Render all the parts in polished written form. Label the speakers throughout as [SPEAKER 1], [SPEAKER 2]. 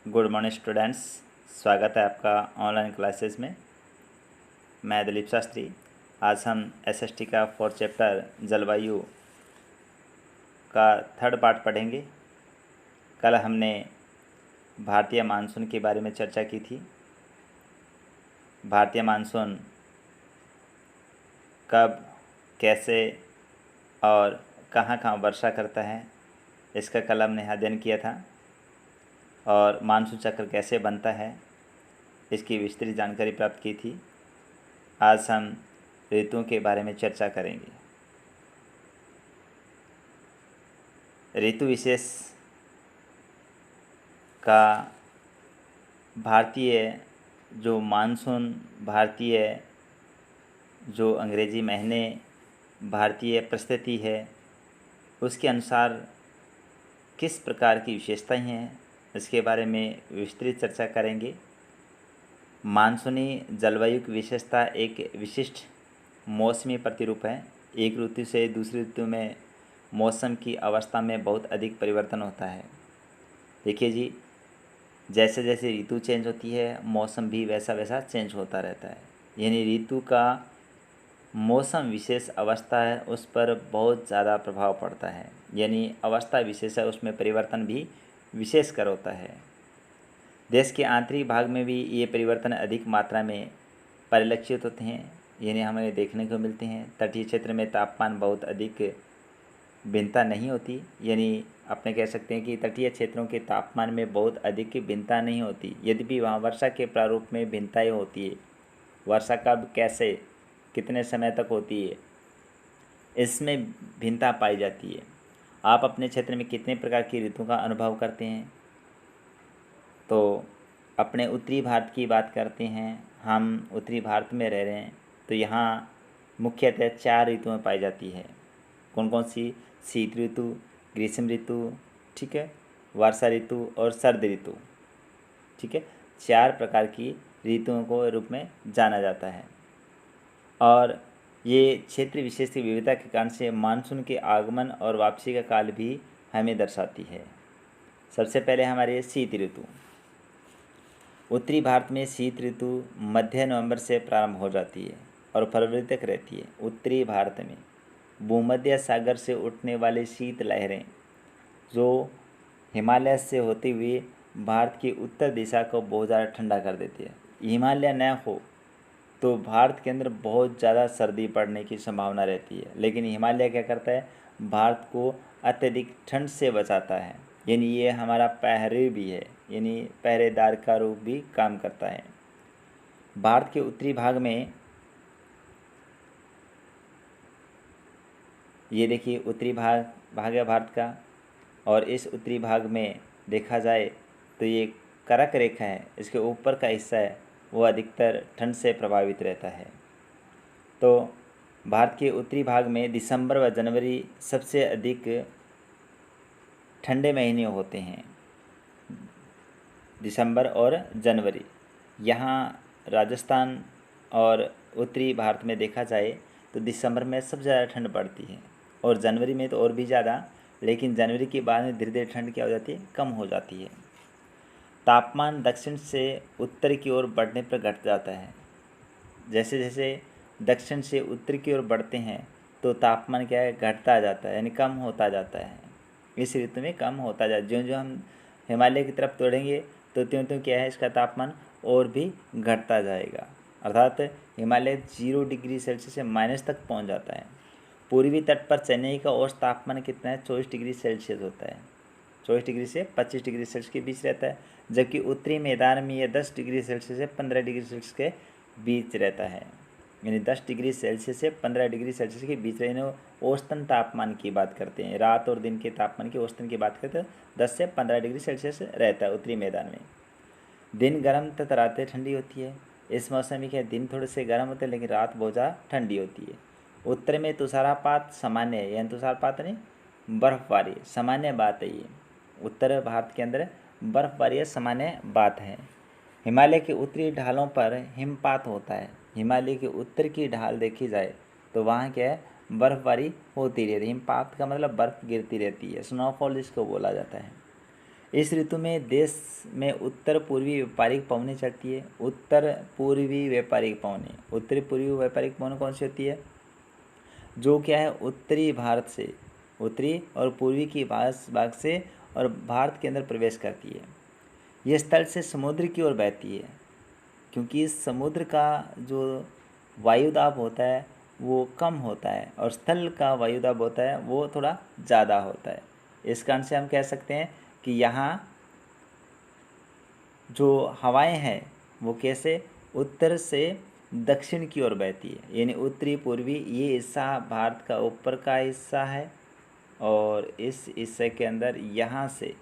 [SPEAKER 1] Good morning students. स्वागत है आपका ऑनलाइन क्लासेस में। मैं दिलीप शास्त्री। आज हम एसएसटी का 4th चैप्टर जलवायु का 3rd पार्ट पढ़ेंगे। कल हमने भारतीय मानसून के बारे में चर्चा की थी। भारतीय मानसून कब, कैसे और कहाँ कहाँ वर्षा करता है, इसका कल हमने अध्ययन किया था। और मानसून चक्र कैसे बनता है, इसकी विस्तृत जानकारी प्राप्त की थी। आज हम ऋतुओं के बारे में चर्चा करेंगे। ऋतु विशेष का भारतीय जो मानसून, भारतीय जो अंग्रेजी महीने, भारतीय परिस्थिति है, उसके अनुसार किस प्रकार की विशेषताएं हैं, इसके बारे में विस्तृत चर्चा करेंगे। मानसूनी जलवायु की विशेषता एक विशिष्ट मौसमी प्रतिरूप है। एक ऋतु से दूसरी ऋतु में मौसम की अवस्था में बहुत अधिक परिवर्तन होता है। देखिए जी, जैसे जैसे ऋतु चेंज होती है, मौसम भी वैसा वैसा चेंज होता रहता है। यानी ऋतु का मौसम विशेष अवस्था है, उस पर बहुत ज़्यादा प्रभाव पड़ता है। यानी अवस्था विशेष है, उसमें परिवर्तन भी विशेष कर होता है। देश के आंतरिक भाग में भी ये परिवर्तन अधिक मात्रा में परिलक्षित होते हैं, यानी हमें देखने को मिलते हैं। तटीय क्षेत्र में तापमान बहुत अधिक भिन्नता नहीं होती, यानी अपने कह सकते हैं कि तटीय क्षेत्रों के तापमान में बहुत अधिक भिन्नता नहीं होती। यद्यपि वहाँ वर्षा के प्रारूप में भिन्नताएँ होती है। वर्षा कब, कैसे, कितने समय तक होती है, इसमें भिन्नता पाई जाती है। आप अपने क्षेत्र में कितने प्रकार की ऋतु का अनुभव करते हैं? तो अपने उत्तरी भारत की बात करते हैं। हम उत्तरी भारत में रह रहे हैं, तो यहाँ मुख्यतः 4 ऋतुएं पाई जाती है। कौन कौन सी? शीत ऋतु, ग्रीष्म ऋतु, ठीक है, वर्षा ऋतु और सर्द ऋतु, ठीक है। 4 प्रकार की ऋतुओं को रूप में जाना जाता है। और ये क्षेत्र विशेष की विविधता के कारण से मानसून के आगमन और वापसी का काल भी हमें दर्शाती है। सबसे पहले हमारे शीत ऋतु। उत्तरी भारत में शीत ऋतु मध्य नवंबर से प्रारंभ हो जाती है और फरवरी तक रहती है। उत्तरी भारत में भूमध्य सागर से उठने वाली शीत लहरें जो हिमालय से होती हुई भारत की उत्तर दिशा को बहुत ज़्यादा ठंडा कर देती है। हिमालय न हो तो भारत के अंदर बहुत ज़्यादा सर्दी पड़ने की संभावना रहती है, लेकिन हिमालय क्या करता है? भारत को अत्यधिक ठंड से बचाता है। यानी ये हमारा पहरे भी है, यानी पहरेदार का रूप भी काम करता है। भारत के उत्तरी भाग में ये देखिए उत्तरी भाग है भारत का, और इस उत्तरी भाग में देखा जाए तो ये कर्क रेखा है, इसके ऊपर का हिस्सा है वो अधिकतर ठंड से प्रभावित रहता है। तो भारत के उत्तरी भाग में दिसंबर व जनवरी सबसे अधिक ठंडे महीने होते हैं। दिसंबर और जनवरी। यहाँ राजस्थान और उत्तरी भारत में देखा जाए तो दिसंबर में सबसे ज़्यादा ठंड पड़ती है, और जनवरी में तो और भी ज़्यादा, लेकिन जनवरी के बाद में धीरे धीरे ठंड क्या हो जाती है? कम हो जाती है। तापमान दक्षिण से उत्तर की ओर बढ़ने पर घट जाता है। जैसे जैसे दक्षिण से उत्तर की ओर बढ़ते हैं तो तापमान क्या है? घटता जाता है, यानी कम होता जाता है। इस ऋतु में कम होता जाता है। ज्यों ज्यों हम हिमालय की तरफ तोड़ेंगे तो त्यों त्यों क्या है? इसका तापमान और भी घटता जाएगा, अर्थात हिमालय 0 डिग्री सेल्सियस से माइनस तक पहुंच जाता है। पूर्वी तट पर चेन्नई का औसत तापमान कितना है? 24 डिग्री सेल्सियस होता है। 24 डिग्री से 25 डिग्री सेल्सियस के बीच रहता है, जबकि उत्तरी मैदान में यह 10 डिग्री सेल्सियस से 15 डिग्री सेल्सियस के बीच रहता है। यानी 10 डिग्री सेल्सियस से 15 डिग्री सेल्सियस के बीच रहने औसतन तापमान की बात करते हैं। रात और दिन के तापमान की औसतन की बात करते हैं, 10 से 15 डिग्री सेल्सियस रहता है उत्तरी मैदान में। दिन गर्म तथा रातें ठंडी होती है। इस मौसम में क्या दिन थोड़े से गर्म होते हैं, लेकिन रात बहुत ज़्यादा ठंडी होती है। उत्तर में तुषारपात सामान्य है, यानी तुषारपात नहीं, बर्फबारी सामान्य बात है। ये उत्तर भारत के अंदर बर्फबारी सामान्य बात है। हिमालय के उत्तरी ढालों पर हिमपात होता है। हिमालय के उत्तर की ढाल देखी जाए तो वहाँ क्या है? बर्फबारी होती रहती है। हिमपात का मतलब बर्फ़ गिरती रहती है, स्नोफॉल इसको बोला जाता है। इस ऋतु में देश में उत्तर पूर्वी व्यापारिक पवनें चलती है। उत्तर पूर्वी व्यापारिक पवनें, उत्तरी पूर्वी व्यापारिक पवनें कौन सी होती है? जो क्या है, उत्तरी भारत से, उत्तरी और पूर्वी की भाग से और भारत के अंदर प्रवेश करती है। यह स्थल से समुद्र की ओर बहती है, क्योंकि समुद्र का जो वायुदाब होता है वो कम होता है और स्थल का वायुदाब होता है वो थोड़ा ज़्यादा होता है। इस कारण से हम कह सकते हैं कि यहाँ जो हवाएं हैं वो कैसे उत्तर से दक्षिण की ओर बहती है, यानी उत्तरी पूर्वी ये हिस्सा भारत का ऊपर का हिस्सा है और इस हिस्से के अंदर यहाँ से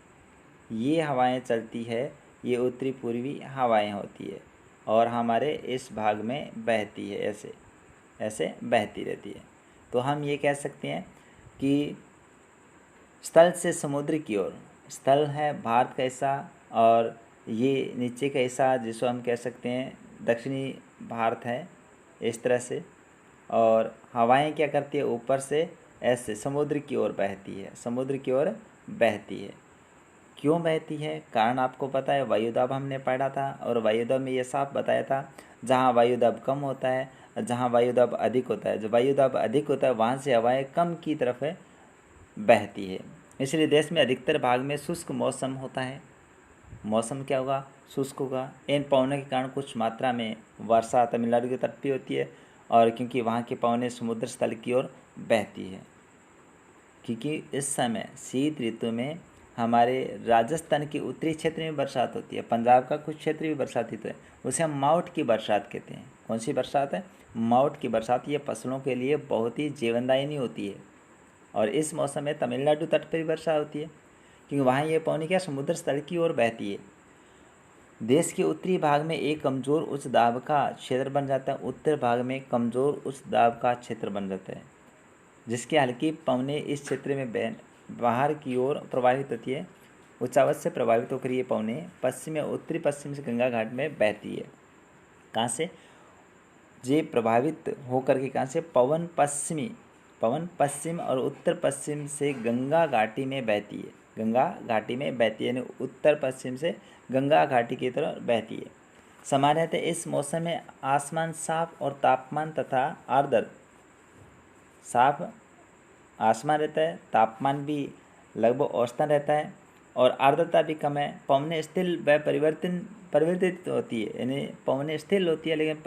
[SPEAKER 1] ये हवाएं चलती है, ये उत्तरी पूर्वी हवाएं होती है और हमारे इस भाग में बहती है, ऐसे ऐसे बहती रहती है। तो हम ये कह सकते हैं कि स्थल से समुद्र की ओर, स्थल है भारत का हिस्सा और ये नीचे का हिस्सा जिसको हम कह सकते हैं दक्षिणी भारत है, इस तरह से। और हवाएं क्या करती है, ऊपर से ऐसे समुद्र की ओर बहती है, समुद्र की ओर बहती है। क्यों बहती है? कारण आपको पता है, वायुदाब हमने पढ़ा था और वायुदाब में ये साफ बताया था, जहाँ वायुदाब कम होता है, जहाँ वायुदाब अधिक होता है, जो वायुदाब अधिक होता है वहाँ से हवाएं कम की तरफ बहती है। इसलिए देश में अधिकतर भाग में शुष्क मौसम होता है। मौसम क्या होगा? शुष्क होगा। इन पवनों के कारण कुछ मात्रा में वर्षा तमिलनाडु के तट पर होती है और क्योंकि वहाँ की पवनें समुद्र स्थल की ओर बहती है। क्योंकि इस समय शीत ऋतु में हमारे राजस्थान के उत्तरी क्षेत्र में बरसात होती है, पंजाब का कुछ क्षेत्र भी बरसाती है, उसे हम मावठ की बरसात कहते हैं। कौन सी बरसात है? मावठ की बरसात। ये फसलों के लिए बहुत ही जीवनदायिनी होती है और इस मौसम में तमिलनाडु तट पर भी वर्षा होती है, क्योंकि वहाँ ये पवनी क्या समुद्र स्थल की ओर बहती है। देश के उत्तरी भाग में एक कमज़ोर उच्च दाब का क्षेत्र बन जाता है, उत्तर भाग में कमज़ोर उच्च दाब का क्षेत्र बन जाता है, जिसकी हल्की पवनें इस क्षेत्र में बाहर की ओर प्रवाहित होती है। उच्चावच से प्रभावित होकर ये पवनें पश्चिम या उत्तरी पश्चिम से गंगा घाट में बहती है। कहाँ से ये प्रभावित होकर के, कहाँ से? पवन पश्चिम और उत्तर पश्चिम से गंगा घाटी में बहती है, गंगा घाटी में बहती है, यानी उत्तर पश्चिम से गंगा घाटी की तरफ बहती है। सामान्यतः इस मौसम में आसमान साफ और तापमान तथा आर्द्र, साफ आसमान रहता है, तापमान भी लगभग औसतन रहता है और आर्द्रता भी कम है। पवनें स्थिर व परिवर्तित होती है, यानी पवनें स्थिर होती है लेकिन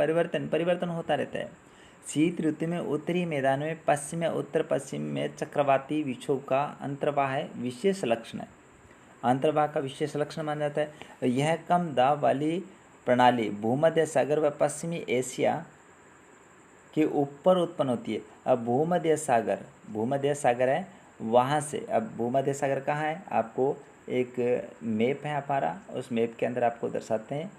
[SPEAKER 1] परिवर्तन होता रहता है। शीत ऋतु में उत्तरी मैदानों में पश्चिम या उत्तर पश्चिम में चक्रवाती विक्षोभ का अंतर्वाह विशेष लक्षण है, अंतर्वाह का विशेष लक्षण माना जाता है। यह कम दाब वाली प्रणाली भूमध्य सागर व पश्चिमी एशिया के ऊपर उत्पन्न होती है। अब भूमध्य सागर है, वहाँ से, अब भूमध्य सागर कहाँ है? आपको एक मैप है हमारा, उस मैप के अंदर आपको दर्शाते हैं।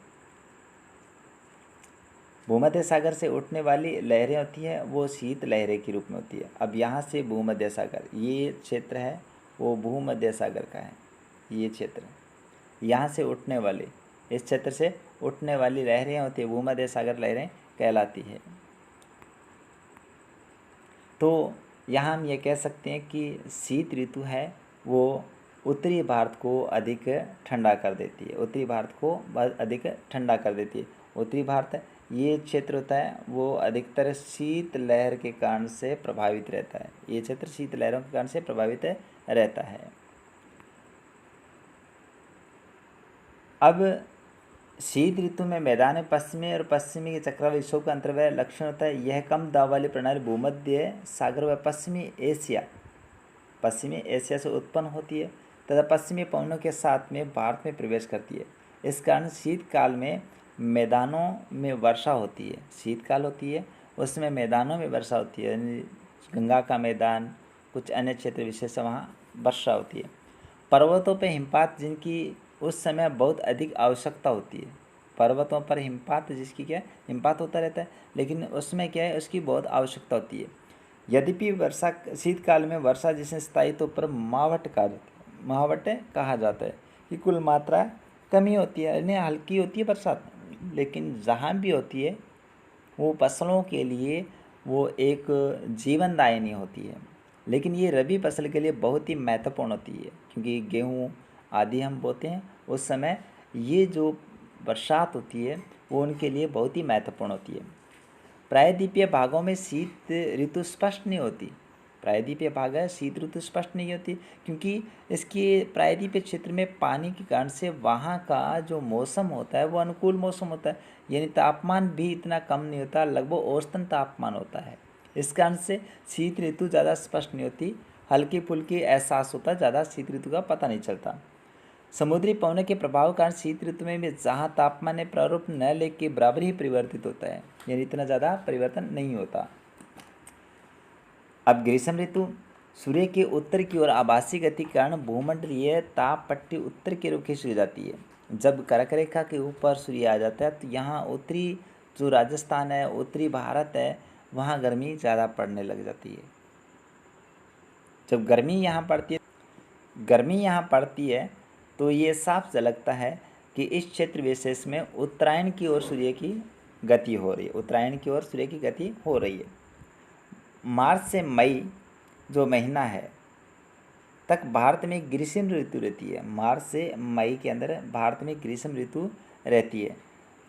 [SPEAKER 1] भूमध्य सागर से उठने वाली लहरें होती है वो शीत लहरें के रूप में होती है। अब यहाँ से भूमध्य सागर, ये क्षेत्र है वो भूमध्य सागर का है, ये क्षेत्र, यहाँ से उठने वाली, इस क्षेत्र से उठने वाली लहरें होती है भूमध्य सागर लहरें कहलाती है। तो यहाँ हम ये कह सकते हैं कि शीत ऋतु है वो उत्तरी भारत को अधिक ठंडा कर देती है, उत्तरी भारत को अधिक ठंडा कर देती है। उत्तरी भारत ये क्षेत्र होता है वो अधिकतर शीत लहर के कारण से प्रभावित रहता है, ये क्षेत्र शीत लहरों के कारण से प्रभावित रहता है। अब शीत ऋतु में मैदान पश्चिमी और पश्चिमी के चक्रवाती विक्षोभ का अंतर्वय लक्षण होता है। यह कम दाब वाली प्रणाली भूमध्य सागर व पश्चिमी एशिया से उत्पन्न होती है तथा पश्चिमी पवनों के साथ में भारत में प्रवेश करती है। इस कारण शीतकाल में मैदानों में वर्षा होती है, शीतकाल होती है उसमें मैदानों में वर्षा होती है, यानी गंगा का मैदान, कुछ अन्य क्षेत्र विशेष वहाँ वर्षा होती है। पर्वतों पर हिमपात जिनकी उस समय बहुत अधिक आवश्यकता होती है, पर्वतों पर हिमपात जिसकी क्या है, हिमपात होता रहता है, लेकिन उसमें क्या है, उसकी बहुत आवश्यकता होती है। यद्यपि वर्षा शीतकाल में वर्षा जिसे स्थायी तौर पर मावठ कहा जाता है कि कुल मात्रा कमी होती है, यानी हल्की होती है बरसात, लेकिन जहाँ भी होती है वो फसलों के लिए वो एक जीवनदायिनी होती है। लेकिन ये रबी फसल के लिए बहुत ही महत्वपूर्ण होती है, क्योंकि गेहूँ आदि हम बोते हैं, उस समय ये जो बरसात होती है वो उनके लिए बहुत ही महत्वपूर्ण होती है। प्रायद्वीपीय भागों में शीत ऋतु स्पष्ट नहीं होती। प्रायद्वीपीय भाग है, शीत ऋतु स्पष्ट नहीं होती, क्योंकि इसके प्रायद्वीपीय क्षेत्र में पानी के कारण से वहाँ का जो मौसम होता है वो अनुकूल मौसम होता है, यानी तापमान भी इतना कम नहीं होता, लगभग औसतन तापमान होता है। इस कारण से शीत ऋतु ज़्यादा स्पष्ट नहीं होती, हल्की फुल्की एहसास होता है, ज़्यादा शीत ऋतु का पता नहीं चलता। समुद्री पवनों के प्रभाव के कारण शीत ऋतु में भी जहाँ तापमान में प्रारूप न लेके बराबर ही परिवर्तित होता है, यानी इतना ज़्यादा परिवर्तन नहीं होता। अब ग्रीष्म ऋतु सूर्य के उत्तर की ओर आभासी गति के कारण भूमंडलीय ताप पट्टी उत्तर की ओर खिंच जाती है। जब कर्क रेखा के ऊपर सूर्य आ जाता है तो यहाँ उत्तरी जो राजस्थान है, उत्तरी भारत है, वहाँ गर्मी ज़्यादा पड़ने लग जाती है। जब गर्मी यहाँ पड़ती है तो ये साफ झलकता है कि इस क्षेत्र विशेष में उत्तरायण की ओर सूर्य की गति हो रही है, उत्तरायण की ओर सूर्य की गति हो रही है। मार्च से मई जो महीना है तक भारत में ग्रीष्म ऋतु रहती है। मार्च से मई के अंदर भारत में ग्रीष्म ऋतु रहती है।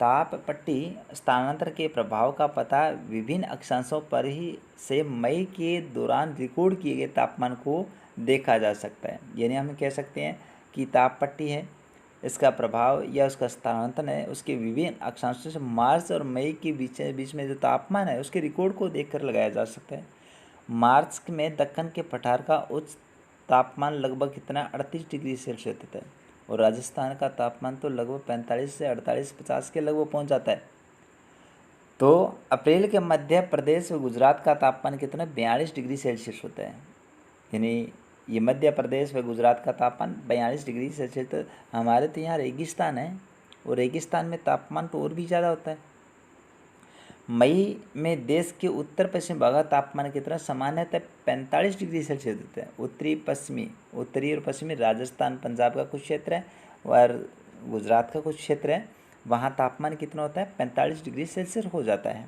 [SPEAKER 1] ताप पट्टी स्थानांतर के प्रभाव का पता विभिन्न अक्षांशों पर ही से मई के दौरान रिकॉर्ड किए गए तापमान को देखा जा सकता है। यानी हम कह सकते हैं कि ताप पट्टी है, इसका प्रभाव या उसका स्थानांतरण है, उसके विभिन्न अक्षांशों से मार्च और मई के बीच में जो तापमान है उसके रिकॉर्ड को देखकर लगाया जा सकता है। मार्च में दक्कन के पठार का उच्च तापमान लगभग कितना 38 डिग्री सेल्सियस होता है, और राजस्थान का तापमान तो लगभग 45 से 48-50 के लगभग पहुंच जाता है। तो अप्रैल के मध्य प्रदेश और गुजरात का तापमान कितना 42 डिग्री सेल्सियस होता है, यानी ये मध्य प्रदेश व गुजरात का तापमान 42 डिग्री सेल्सियस। तो हमारे तो यहाँ रेगिस्तान है, और रेगिस्तान में तापमान तो और भी ज़्यादा होता है। मई में देश के उत्तर पश्चिम भाग का तापमान कितना सामान्यतः 45 डिग्री सेल्सियस होता है। उत्तरी और पश्चिमी राजस्थान पंजाब का कुछ क्षेत्र है और गुजरात का कुछ क्षेत्र है, वहाँ तापमान कितना होता है 45 डिग्री सेल्सियस हो जाता है।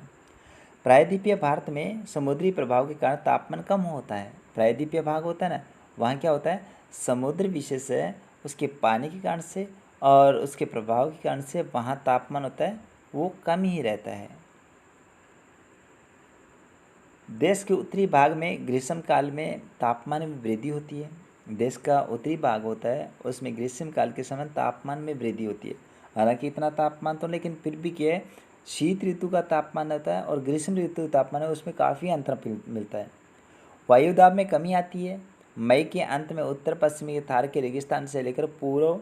[SPEAKER 1] प्रायद्वीपीय भारत में समुद्री प्रभाव के कारण तापमान कम होता है। प्रायद्वीपीय भाग होता है ना, वहाँ क्या होता है, समुद्र विशेष है, उसके पानी के कारण से और उसके प्रभाव के कारण से वहाँ तापमान होता है वो कम ही रहता है। देश के उत्तरी भाग में ग्रीष्म काल में तापमान में वृद्धि होती है। देश का उत्तरी भाग होता है उसमें ग्रीष्म काल के समय तापमान में वृद्धि होती है। हालांकि इतना तापमान तो, लेकिन फिर भी क्या है, शीत ऋतु का तापमान रहता है और ग्रीष्म ऋतु का तापमान है उसमें काफ़ी अंतर मिलता है। वायुदाब में कमी आती है। मई के अंत में उत्तर पश्चिमी थार के रेगिस्तान से लेकर पूर्व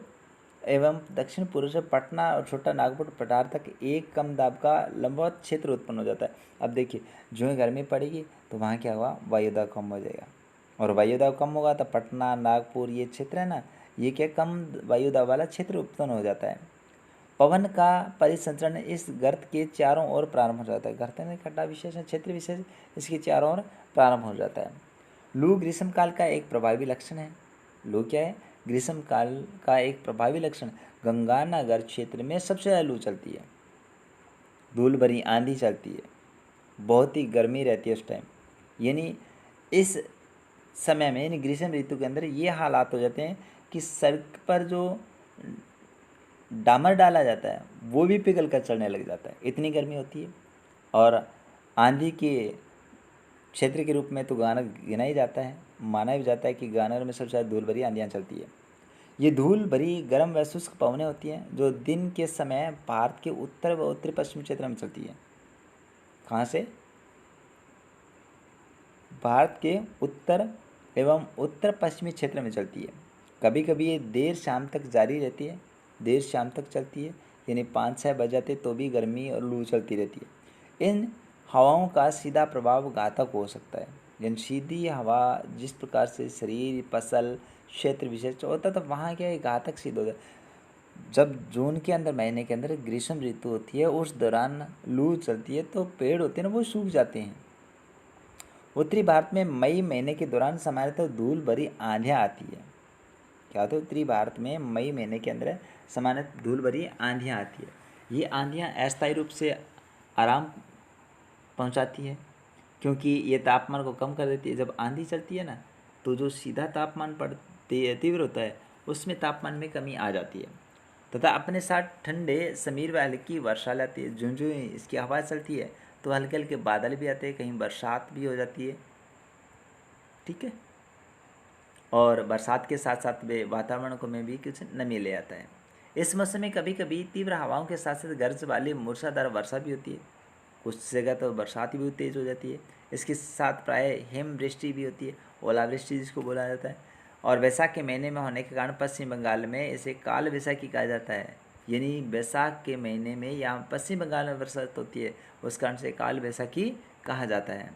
[SPEAKER 1] एवं दक्षिण पूर्व से पटना और छोटा नागपुर पठार तक एक कम दाब का लंबवत क्षेत्र उत्पन्न हो जाता है। अब देखिए, जो ही गर्मी पड़ेगी तो वहाँ क्या होगा, वायुदाब कम हो जाएगा, और वायुदाब कम होगा तो पटना नागपुर ये क्षेत्र है ना, ये क्या कम वायुदाब वाला क्षेत्र उत्पन्न हो जाता है। पवन का परिसंचरण इस गर्त के चारों ओर प्रारंभ हो जाता है। गर्त में खड्डा विशेष क्षेत्र विशेष इसके चारों ओर प्रारंभ हो जाता है। लू ग्रीष्म काल का एक प्रभावी लक्षण है। लू क्या है, ग्रीष्म काल का एक प्रभावी लक्षण। गंगानगर क्षेत्र में सबसे ज़्यादा लू चलती है, धूल भरी आंधी चलती है, बहुत ही गर्मी रहती है उस टाइम। यानी इस समय में, यानी ग्रीष्म ऋतु के अंदर ये हालात हो जाते हैं कि सड़क पर जो डामर डाला जाता है वो भी पिघल कर चलने लग जाता है, इतनी गर्मी होती है। और आंधी के क्षेत्र के रूप में तो गाना गिना ही जाता है, माना भी जाता है कि गानर में सबसे ज़्यादा धूल भरी आंधियाँ चलती है। ये धूल भरी गर्म व शुष्क पवनें होती हैं जो दिन के समय भारत के उत्तर व उत्तरी पश्चिमी क्षेत्र में चलती है। कहाँ से, भारत के उत्तर एवं उत्तर पश्चिमी क्षेत्र में चलती है। कभी कभी ये देर शाम तक जारी रहती है, देर शाम तक चलती है, यानी 5-6 बज जाते तो भी गर्मी और लू चलती रहती है। इन हवाओं का सीधा प्रभाव घातक हो सकता है। यानी सीधी हवा जिस प्रकार से शरीर, फसल, क्षेत्र विशेष होता है तो वहाँ क्या है, घातक सिद्ध होता है। जब जून के अंदर, महीने के अंदर ग्रीष्म ऋतु होती है, उस दौरान लू चलती है तो पेड़ होते हैं ना वो सूख जाते हैं। उत्तरी भारत में मई महीने के दौरान सामान्यतः धूल भरी आंधियाँ आती है। क्या होता है, उत्तरी भारत में मई महीने के अंदर सामान्यतः धूल भरी आंधियाँ आती है। ये आंधियाँ अस्थायी रूप से आराम पहुंचाती है, क्योंकि ये तापमान को कम कर देती है। जब आंधी चलती है ना तो जो सीधा तापमान तीव्र होता है उसमें तापमान में कमी आ जाती है तथा अपने साथ ठंडे समीर व हल्की वर्षा लाती है। जो जो इसकी हवा चलती है तो हल्के हल्के बादल भी आते हैं, कहीं बरसात भी हो जाती है, ठीक है। और बरसात के साथ साथ वे वातावरण को में भी कुछ नमी ले आता है। इस मौसम में कभी कभी तीव्र हवाओं के साथ साथ गरज वाली मूसलाधार वर्षा भी होती है। कुछ जगह तो बरसात भी तेज़ हो जाती है। इसके साथ प्राय हिमवृष्टि भी होती है, ओलावृष्टि जिसको बोला जाता है। और वैशाख के महीने में होने के कारण पश्चिम बंगाल में इसे काल वैशाखी कहा जाता है। यानी वैशाख के महीने में यहाँ पश्चिम बंगाल में बरसात होती है, उस कारण से काल वैशाखी कहा जाता है।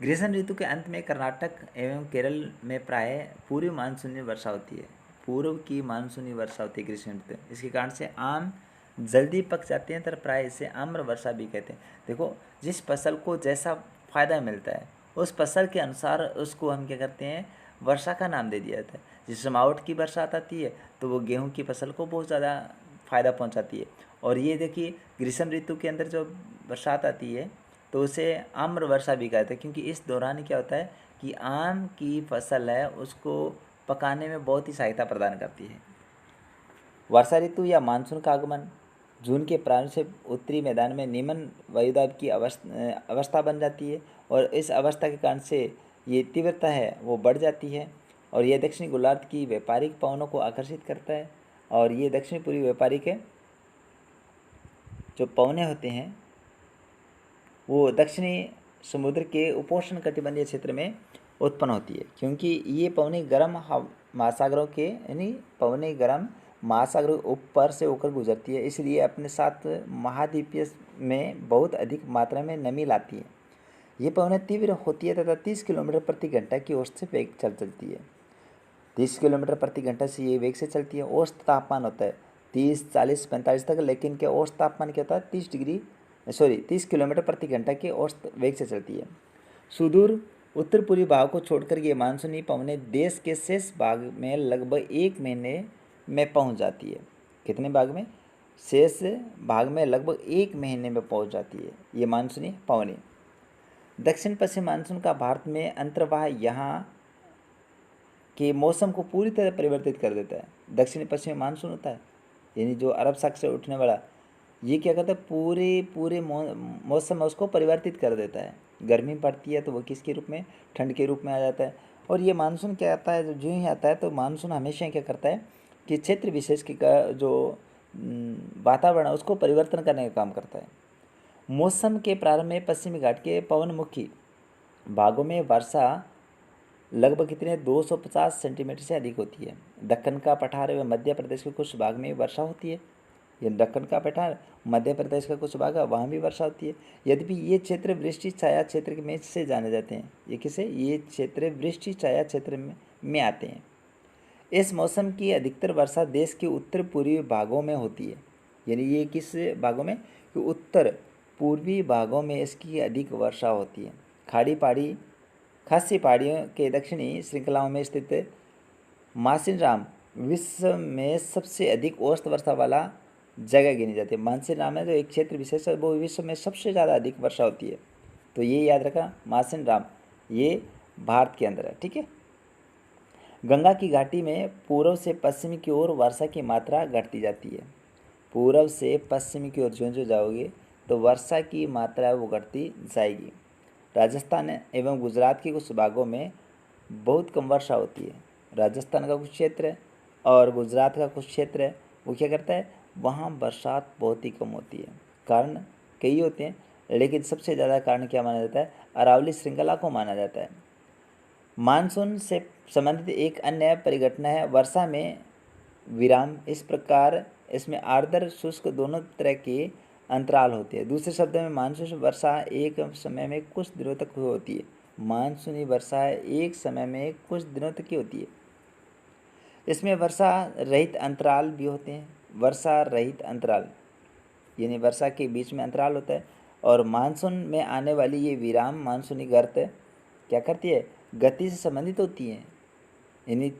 [SPEAKER 1] ग्रीष्म ऋतु के अंत में कर्नाटक एवं केरल में प्राय पूर्व मानसूनी वर्षा होती है। पूर्व की मानसूनी वर्षा होती है ग्रीष्म ऋतु। इसके कारण से आम जल्दी पक जाते हैं, तर प्राय इसे आम्र वर्षा भी कहते हैं। देखो, जिस फसल को जैसा फ़ायदा मिलता है उस फसल के अनुसार उसको हम क्या करते हैं, वर्षा का नाम दे दिया जाता है। जिस मावठ की बरसात आती है तो वो गेहूँ की फसल को बहुत ज़्यादा फ़ायदा पहुँचाती है। और ये देखिए, ग्रीष्म ऋतु के अंदर जो बरसात आती है तो उसे आम्र वर्षा भी कहते हैं, क्योंकि इस दौरान क्या होता है कि आम की फसल है उसको पकाने में बहुत ही सहायता प्रदान करती है। वर्षा ऋतु या मानसून का आगमन जून के प्रारंभ से उत्तरी मैदान में निम्न वायुदाब की अवस्था बन जाती है, और इस अवस्था के कारण से ये तीव्रता है वो बढ़ जाती है, और यह दक्षिणी गोलार्ध की व्यापारिक पवनों को आकर्षित करता है। और ये दक्षिणी पूर्वी व्यापारिक जो पवने होते हैं वो दक्षिणी समुद्र के उपोष्ण कटिबंधीय क्षेत्र में उत्पन्न होती है, क्योंकि ये पवनी गर्म महासागरों के यानी पवनी गर्म महासागरों ऊपर से होकर गुजरती है, इसलिए अपने साथ महाद्वीपीय में बहुत अधिक मात्रा में नमी लाती है। ये पवनें तीव्र होती है तथा 30 किलोमीटर प्रति घंटा की औसत से वेग चलती है। 30 किलोमीटर प्रति घंटा से ये वेग से चलती है। औसत तापमान होता है 30, 40, 45 तक, लेकिन क्या औसत तापमान क्या होता है 30 किलोमीटर प्रति घंटा के औसत वेग से चलती है। सुदूर उत्तर पूर्वी भाग को छोड़कर ये मानसूनी पवनें देश के शेष भाग में लगभग 1 महीने में पहुंच जाती है। कितने भाग में? शेष भाग में लगभग 1 महीने में पहुंच जाती है ये मानसूनी पवनें। दक्षिण पश्चिम मानसून का भारत में अंतर्वाह यहाँ के मौसम को पूरी तरह परिवर्तित कर देता है। दक्षिण पश्चिमी मानसून होता है यानी जो अरब सागर से उठने वाला, ये क्या करता है पूरे मौसम में उसको परिवर्तित कर देता है। गर्मी पड़ती है तो वो किसके रूप में? ठंड के रूप में आ जाता है। और ये मानसून क्या आता है, जो ही आता है तो मानसून हमेशा क्या करता है कि क्षेत्र विशेष की जो वातावरण है उसको परिवर्तन करने का काम करता है। मौसम के प्रारंभ में पश्चिमी घाट के पवनमुखी भागों में वर्षा लगभग कितने 250 सेंटीमीटर से अधिक होती है। दक्कन का पठार एवं मध्य प्रदेश के कुछ भाग में वर्षा होती है। ये दक्कन का पठार, मध्य प्रदेश का कुछ भाग है, वहाँ भी वर्षा होती है। यद्यपि ये क्षेत्र वृष्टि छाया क्षेत्र में से जाने जाते हैं। ये किसे? ये क्षेत्र वृष्टि छाया क्षेत्र में आते हैं। इस मौसम की अधिकतर वर्षा देश के उत्तर पूर्वी भागों में होती है। यानी ये किस भागों में? कि उत्तर पूर्वी भागों में इसकी अधिक वर्षा होती है। खासी पहाड़ियों के दक्षिणी श्रृंखलाओं में स्थित मासिनराम विश्व में सबसे अधिक औसत वर्षा वाला जगह गिनी जाती है। मासिनराम है जो एक क्षेत्र विशेष है, वो विश्व में सबसे ज़्यादा अधिक वर्षा होती है। तो ये याद रखा, मासिनराम ये भारत के अंदर है, ठीक है। गंगा की घाटी में पूर्व से पश्चिम की ओर वर्षा की मात्रा घटती जाती है। पूर्व से पश्चिम की ओर जो जाओगे तो वर्षा की मात्रा वो घटती जाएगी। राजस्थान एवं गुजरात के कुछ भागों में बहुत कम वर्षा होती है। राजस्थान का कुछ क्षेत्र है और गुजरात का कुछ क्षेत्र है, वो क्या करता है, वहाँ बरसात बहुत ही कम होती है। कारण कई होते हैं, लेकिन सबसे ज़्यादा कारण क्या माना जाता है? अरावली श्रृंखला को माना जाता है। मानसून से संबंधित एक अन्य परिघटना है वर्षा में विराम। इस प्रकार इसमें आर्द्र शुष्क दोनों तरह के अंतराल होते हैं। दूसरे शब्दों में मानसून वर्षा एक समय में कुछ दिनों तक होती है। मानसूनी वर्षा एक समय में कुछ दिनों तक की होती है। इसमें वर्षा रहित अंतराल भी होते हैं। वर्षा रहित अंतराल यानी वर्षा के बीच में अंतराल होता है। और मानसून में आने वाली ये विराम मानसूनी गर्त क्या करती है? गति से संबंधित होती है। यानी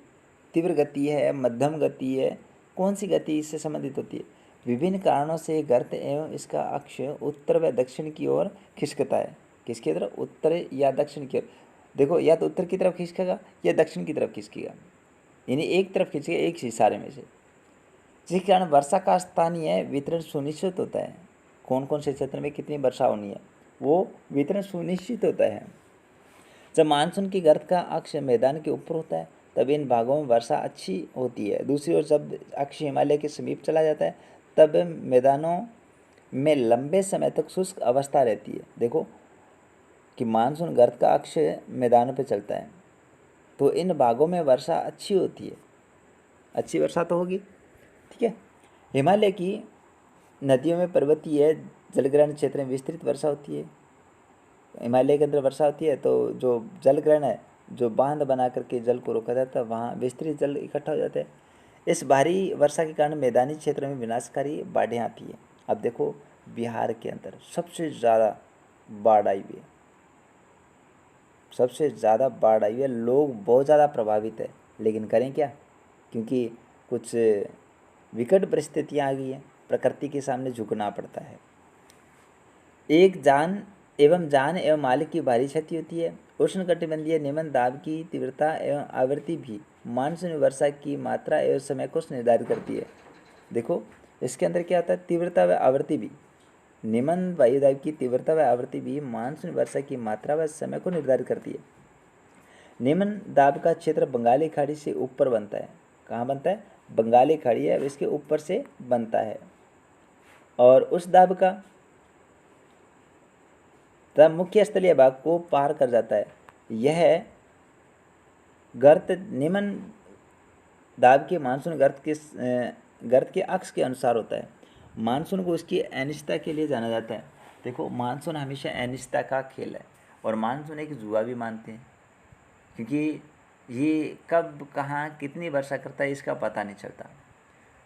[SPEAKER 1] तीव्र गति है, मध्यम गति है, कौन सी गति इससे संबंधित होती है? विभिन्न कारणों से गर्त एवं इसका अक्ष उत्तर व दक्षिण की ओर खिसकता है। किसकी तरफ? उत्तर या दक्षिण की ओर। देखो, या तो उत्तर की तरफ खिसकेगा या दक्षिण की तरफ खिसकेगा। यानी एक तरफ खींचेगा एक इशारे में से, जिसके कारण वर्षा का स्थानीय वितरण सुनिश्चित होता है। कौन कौन से क्षेत्र में कितनी वर्षा होनी है वो वितरण सुनिश्चित होता है। जब मानसून की गर्त का अक्ष मैदान के ऊपर होता है तब इन भागों में वर्षा अच्छी होती है। दूसरी ओर जब अक्ष हिमालय के समीप चला जाता है तब मैदानों में लंबे समय तक शुष्क अवस्था रहती है। देखो कि मानसून गर्त का अक्ष मैदानों पर चलता है तो इन भागों में वर्षा अच्छी होती है, अच्छी वर्षा तो होगी, ठीक है। हिमालय की नदियों में पर्वतीय जलग्रहण क्षेत्र में विस्तृत वर्षा होती है। हिमालय के अंदर वर्षा होती है तो जो जलग्रहण है, जो बांध बना करके जल को रोका जाता है, वहाँ विस्तृत जल इकट्ठा हो जाता है। इस भारी वर्षा के कारण मैदानी क्षेत्र में विनाशकारी बाढ़ें आती है। अब देखो बिहार के अंदर सबसे ज़्यादा बाढ़ आई हुई है, सबसे ज़्यादा बाढ़ आई हुई है, लोग बहुत ज़्यादा प्रभावित है, लेकिन करें क्या, क्योंकि कुछ विकट परिस्थितियाँ आ गई हैं, प्रकृति के सामने झुकना पड़ता है। एक जान एवं माल की भारी क्षति होती है। उष्णकटिबंधीय निम्न दाब की तीव्रता एवं आवृत्ति भी मानसून वर्षा की मात्रा एवं समय को निर्धारित करती है। देखो इसके अंदर क्या होता है, तीव्रता व आवृत्ति भी, निम्न वायुदाब की तीव्रता व आवृत्ति भी मानसून वर्षा की मात्रा व समय को निर्धारित करती है। निम्न दाब का क्षेत्र बंगाली खाड़ी से ऊपर बनता है। कहाँ बनता है, बंगाली खाड़ी है इसके ऊपर से बनता है, और उस दाब का तब मुख्य स्थलीय भाग को पार कर जाता है। यह गर्त निम्न दाब के मानसून गर्त के अक्ष के अनुसार होता है। मानसून को उसकी अनिश्चितता के लिए जाना जाता है। देखो मानसून हमेशा अनिश्चितता का खेल है, और मानसून एक जुआ भी मानते हैं, क्योंकि ये कब कहाँ कितनी वर्षा करता है इसका पता नहीं चलता।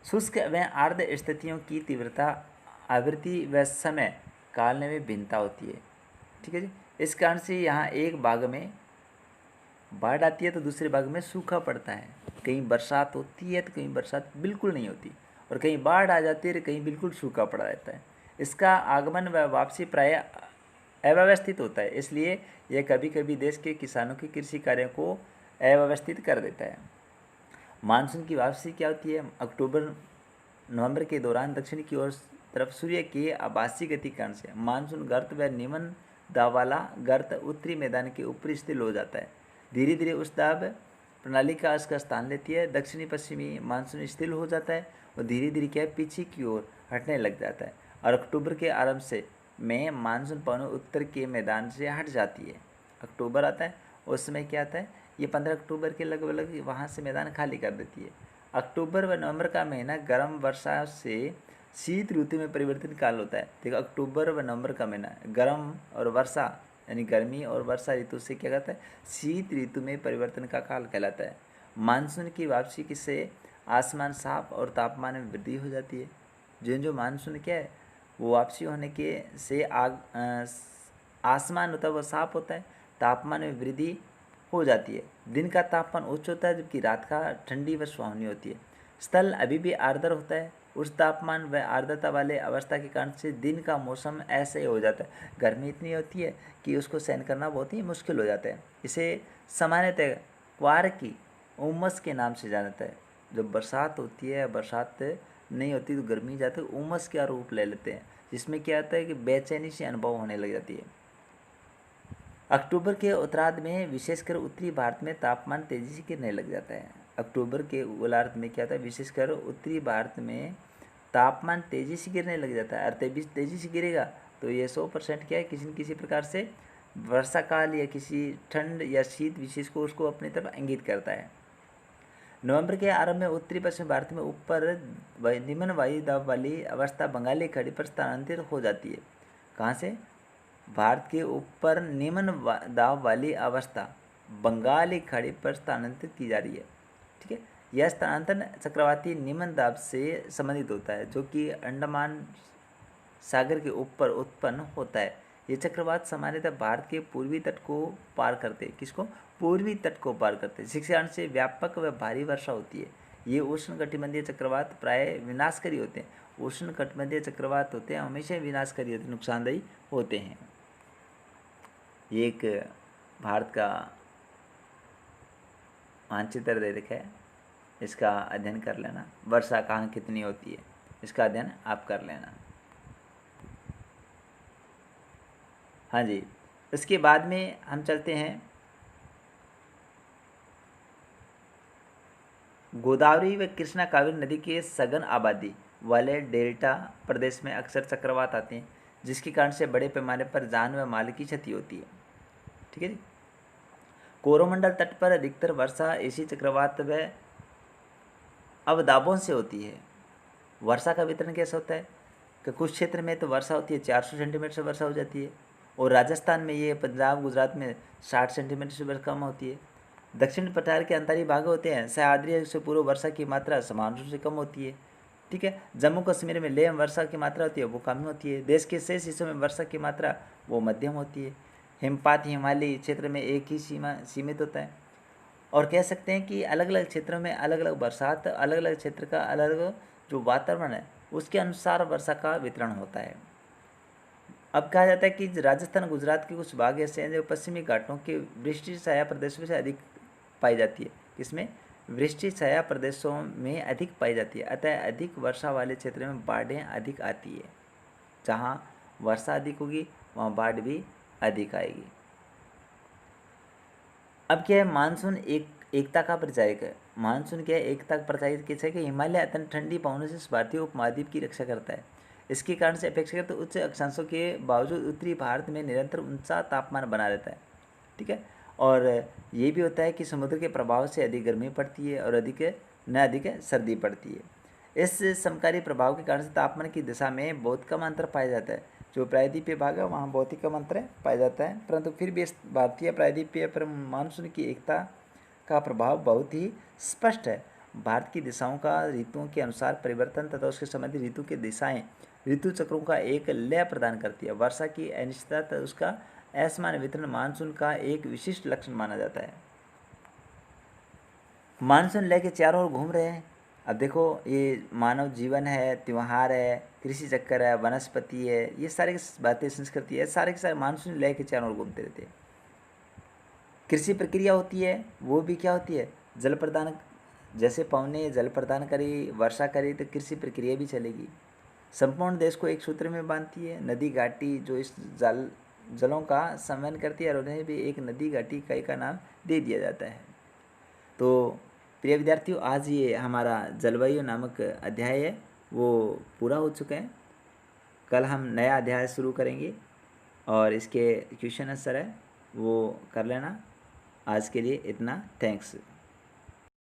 [SPEAKER 1] शुष्क व आर्द्र स्थितियों की तीव्रता, आवृत्ति व समय काल में भिन्नता होती है, ठीक है जी। इस कारण से यहाँ एक भाग में बाढ़ आती है तो दूसरे भाग में सूखा पड़ता है। कहीं बरसात होती है तो कहीं बरसात बिल्कुल नहीं होती, और कहीं बाढ़ आ जाती है तो कहीं बिल्कुल सूखा पड़ा रहता है। इसका आगमन व वापसी प्रायः अव्यवस्थित होता है, इसलिए यह कभी कभी देश के किसानों के कृषि कार्यों को अव्यवस्थित कर देता है। मानसून की वापसी क्या होती है, अक्टूबर नवंबर के दौरान दक्षिण की ओर तरफ सूर्य के आभासी गति कारण से मानसून गर्त व निम्न दाब वाला गर्त उत्तरी मैदान के ऊपर स्थिर हो जाता है। धीरे धीरे उस दाब प्रणाली का इसका स्थान लेती है। दक्षिणी पश्चिमी मानसून स्थिर हो जाता है और धीरे धीरे क्या है पीछे की ओर हटने लग जाता है, और अक्टूबर के आरंभ से में मानसून पवन उत्तर के मैदान से हट जाती है। अक्टूबर आता है उस समय क्या आता है, ये 15 अक्टूबर के लगभग वहाँ से मैदान खाली कर देती है। अक्टूबर व नवंबर का महीना गर्म वर्षा से शीत ऋतु में परिवर्तन काल होता है। देखो अक्टूबर व नवंबर का महीना गर्म और वर्षा यानी गर्मी और वर्षा ऋतु से क्या कहता है, शीत ऋतु में परिवर्तन का काल कहलाता है। मानसून की वापसी से आसमान साफ और तापमान में वृद्धि हो जाती है। जो मानसून क्या है वो वापसी होने के से आसमान होता है वो साफ होता है, तापमान में वृद्धि हो जाती है। दिन का तापमान उच्च होता है जबकि रात का ठंडी व सुहावनी होती है। स्थल अभी भी आर्द्र होता है। उच्च तापमान व आर्द्रता वाले अवस्था के कारण से दिन का मौसम ऐसे ही हो जाता है, गर्मी इतनी होती है कि उसको सहन करना बहुत ही मुश्किल हो जाता है। इसे सामान्यतः क्वार की उमस के नाम से जाना जाता है। जब बरसात होती है, बरसात नहीं होती तो गर्मी जाती है, उमस का रूप ले लेते हैं, जिसमें क्या होता है कि बेचैनी से अनुभव होने लग जाती है। अक्टूबर के उत्तरार्ध में विशेषकर उत्तरी भारत में तापमान तेजी से गिरने लग जाता है। अक्टूबर के गोलार्ध में क्या होता है, विशेषकर उत्तरी भारत में तापमान तेजी से गिरने लग जाता है। और तेजी से गिरेगा तो ये 100% क्या है, किसी न किसी प्रकार से वर्षा काल या किसी ठंड या शीत विशेष को उसको अपनी तरफ इंगित करता है। नवंबर के आरंभ में उत्तरी पश्चिम भारत में ऊपर निम्न वायु दाब वाली अवस्था बंगाली खाड़ी पर स्थानांतरित हो जाती है। कहाँ से, भारत के ऊपर निम्न दाब वाली अवस्था बंगाली खाड़ी पर स्थानांतरित की जा रही है, ठीक है। यह स्थानांतरण चक्रवाती निम्न दाब से संबंधित होता है जो कि अंडमान सागर के ऊपर उत्पन्न होता है। ये चक्रवात सामान्यतः भारत के पूर्वी तट को पार करते हैं। किसको, पूर्वी तट को पार करते हैं, जिस कारण से व्यापक व भारी वर्षा होती है। ये उष्णकटिबंधीय चक्रवात प्राय विनाशकारी होते हैं। उष्णकटिबंधीय चक्रवात होते हैं हमेशा विनाशकारी होते हैं, नुकसानदायी होते हैं। ये एक भारत का मानचित्र दे रखा है, इसका अध्ययन कर लेना। वर्षा कहाँ कितनी होती है इसका अध्ययन आप कर लेना। हाँ जी, इसके बाद में हम चलते हैं गोदावरी व कृष्णा कावेरी नदी के सघन आबादी वाले डेल्टा प्रदेश में अक्सर चक्रवात आते हैं, जिसके कारण से बड़े पैमाने पर जान व माल की क्षति होती है। ठीक है जी। कोरोमंडल तट पर अधिकतर वर्षा इसी चक्रवात व अवदाबों से होती है। वर्षा का वितरण कैसा होता है कि कुछ क्षेत्र में तो वर्षा होती है 400 सेंटीमीटर से वर्षा हो जाती है, और राजस्थान में ये, पंजाब गुजरात में 60 सेंटीमीटर से वर्षा कम होती है। दक्षिण पठार के अंतरिक्ष भाग होते हैं, सह्याद्री से पूर्व वर्षा की मात्रा समान रूप से कम होती है। ठीक है। जम्मू कश्मीर में लेह वर्षा की मात्रा होती है वो कम होती है। देश के शेष हिस्सों में वर्षा की मात्रा वो मध्यम होती है। हिमपात हिमालयी क्षेत्र में एक ही सीमित होता है, और कह सकते हैं कि अलग अलग क्षेत्रों में अलग अलग बरसात, अलग अलग क्षेत्र का अलग अलग जो वातावरण है उसके अनुसार वर्षा का वितरण होता है। अब कहा जाता है कि राजस्थान गुजरात के कुछ भाग ऐसे हैं जो पश्चिमी घाटों के वृष्टि छाया प्रदेशों से अधिक पाई जाती है। इसमें वृष्टि छाया प्रदेशों में अधिक पाई जाती है, अतः अधिक वर्षा वाले क्षेत्र में बाढ़ें अधिक आती है। जहाँ वर्षा अधिक होगी वहाँ बाढ़ भी अधिक आएगी। अब क्या है, मानसून एकता का परिचायक है। मानसून क्या है, एकता का परिचायक कैसे है कि हिमालय अत्यंत ठंडी पवनों से भारतीय उपमहाद्वीप की रक्षा करता है। इसके कारण से अपेक्षाकृत उच्च अक्षांशों के बावजूद उत्तरी भारत में निरंतर ऊंचा तापमान बना रहता है। ठीक है। और ये भी होता है कि समुद्र के प्रभाव से अधिक गर्मी पड़ती है और अधिक सर्दी पड़ती है। इस समकारी प्रभाव के कारण से तापमान की दिशा में बहुत कम अंतर पाया जाता है। जो प्रायद्वीपीय भाग है वहाँ बहुत ही कम अंतर पाया जाता है, परंतु फिर भी इस भारतीय प्रायद्वीपीय पर मानसून की एकता का प्रभाव बहुत ही स्पष्ट है। भारत की दिशाओं का ऋतुओं के अनुसार परिवर्तन तथा उसके संबंधित ऋतु की दिशाएं ऋतु चक्रों का एक लय प्रदान करती है। वर्षा की अनिश्चितता तथा उसका असमान वितरण मानसून का एक विशिष्ट लक्षण माना जाता है। मानसून लय के चारों ओर घूम रहे हैं। अब देखो, ये मानव जीवन है, त्यौहार है, कृषि चक्कर है, वनस्पति है, ये सारी बातें, संस्कृति है, सारे के सारे मानसून लय के चारों ओर घूमते रहते हैं। कृषि प्रक्रिया होती है, वो भी क्या होती है, जल प्रदान। जैसे पवन ने जल प्रदान करी, वर्षा करी, तो कृषि प्रक्रिया भी चलेगी। संपूर्ण देश को एक सूत्र में बांधती है। नदी घाटी जो इस जलों का संवहन करती है, और उन्हें भी एक नदी घाटी इकाई का नाम दे दिया जाता है। तो प्रिय विद्यार्थियों, आज ये हमारा जलवायु नामक अध्याय है वो पूरा हो चुका है। कल हम नया अध्याय शुरू करेंगे और इसके क्वेश्चन आंसर है वो कर लेना। आज के लिए इतना, थैंक्स।